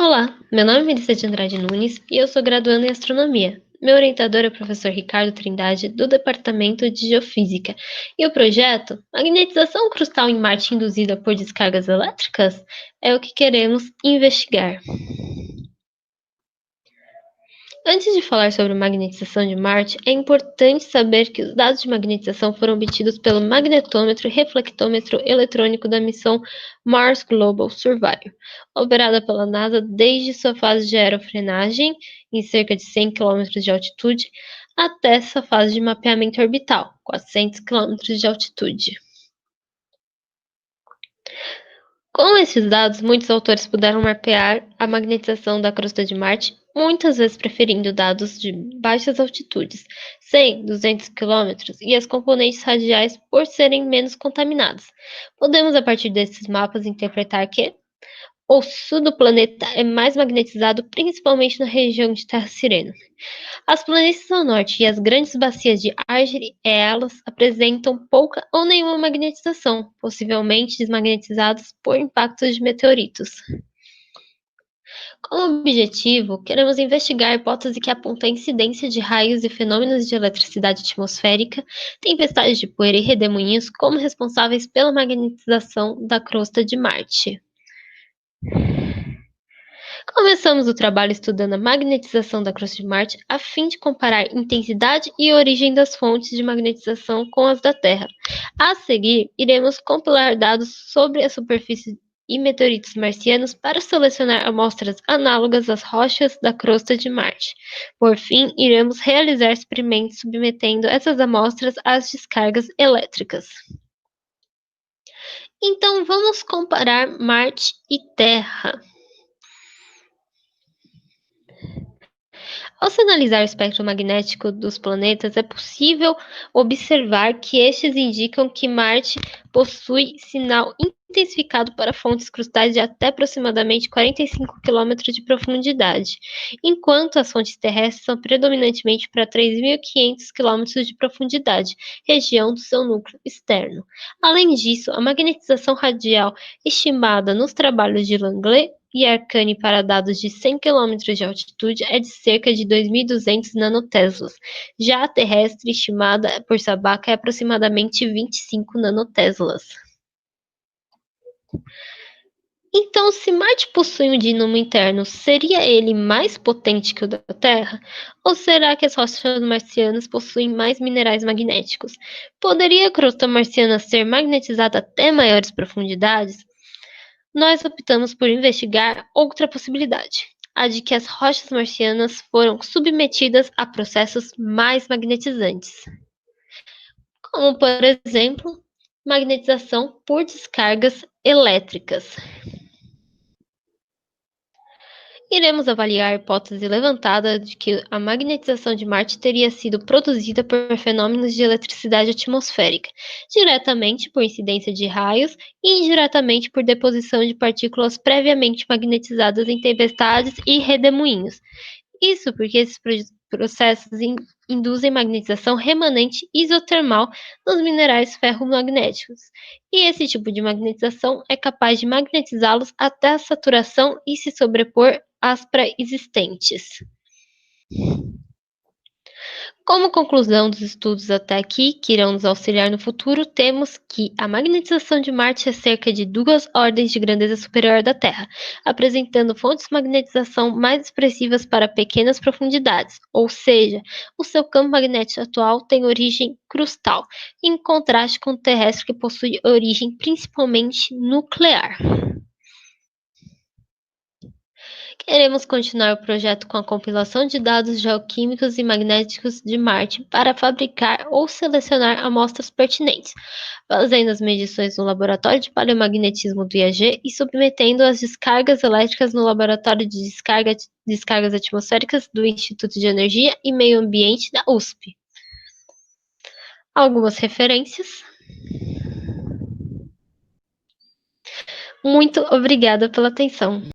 Olá, meu nome é Melissa de Andrade Nunes e eu sou graduanda em Astronomia. Meu orientador é o professor Ricardo Trindade, do Departamento de Geofísica. E o projeto Magnetização Crustal em Marte Induzida por Descargas Elétricas é o que queremos investigar. Antes de falar sobre magnetização de Marte, é importante saber que os dados de magnetização foram obtidos pelo magnetômetro e reflectômetro eletrônico da missão Mars Global Surveyor, operada pela NASA desde sua fase de aerofrenagem, em cerca de 100 km de altitude, até sua fase de mapeamento orbital, 400 km de altitude. Com esses dados, muitos autores puderam mapear a magnetização da crosta de Marte, muitas vezes preferindo dados de baixas altitudes, 100, 200 km, e as componentes radiais por serem menos contaminadas. Podemos, a partir desses mapas, interpretar que o sul do planeta é mais magnetizado, principalmente na região de Terra Sirena. As planícies ao norte e as grandes bacias de Argyll apresentam pouca ou nenhuma magnetização, possivelmente desmagnetizadas por impactos de meteoritos. Como objetivo, queremos investigar a hipótese que aponta a incidência de raios e fenômenos de eletricidade atmosférica, tempestades de poeira e redemoinhos como responsáveis pela magnetização da crosta de Marte. Começamos o trabalho estudando a magnetização da crosta de Marte a fim de comparar intensidade e origem das fontes de magnetização com as da Terra. A seguir, iremos compilar dados sobre a superfície e meteoritos marcianos para selecionar amostras análogas às rochas da crosta de Marte. Por fim, iremos realizar experimentos submetendo essas amostras às descargas elétricas. Então, vamos comparar Marte e Terra. Ao se analisar o espectro magnético dos planetas, é possível observar que estes indicam que Marte possui sinal intensificado para fontes crustais de até aproximadamente 45 km de profundidade, enquanto as fontes terrestres são predominantemente para 3.500 km de profundidade, região do seu núcleo externo. Além disso, a magnetização radial estimada nos trabalhos de Langley e Arcani para dados de 100 km de altitude é de cerca de 2.200 nanoteslas. Já a terrestre, estimada por Sabaca, é aproximadamente 25 nanoteslas. Então, se Marte possui um dínamo interno, seria ele mais potente que o da Terra? Ou será que as rochas marcianas possuem mais minerais magnéticos? Poderia a crosta marciana ser magnetizada até maiores profundidades? Nós optamos por investigar outra possibilidade, a de que as rochas marcianas foram submetidas a processos mais magnetizantes, como, por exemplo, magnetização por descargas elétricas. Iremos avaliar a hipótese levantada de que a magnetização de Marte teria sido produzida por fenômenos de eletricidade atmosférica, diretamente por incidência de raios e indiretamente por deposição de partículas previamente magnetizadas em tempestades e redemoinhos. Isso porque esses processos induzem magnetização remanente isotermal nos minerais ferromagnéticos, e esse tipo de magnetização é capaz de magnetizá-los até a saturação e se sobrepor às pré-existentes. Como conclusão dos estudos até aqui, que irão nos auxiliar no futuro, temos que a magnetização de Marte é cerca de 2 ordens de grandeza superior à da Terra, apresentando fontes de magnetização mais expressivas para pequenas profundidades, ou seja, o seu campo magnético atual tem origem crustal, em contraste com o terrestre que possui origem principalmente nuclear. Queremos continuar o projeto com a compilação de dados geoquímicos e magnéticos de Marte para fabricar ou selecionar amostras pertinentes, fazendo as medições no laboratório de paleomagnetismo do IAG e submetendo as descargas elétricas no laboratório de descargas atmosféricas do Instituto de Energia e Meio Ambiente da USP. Algumas referências. Muito obrigada pela atenção.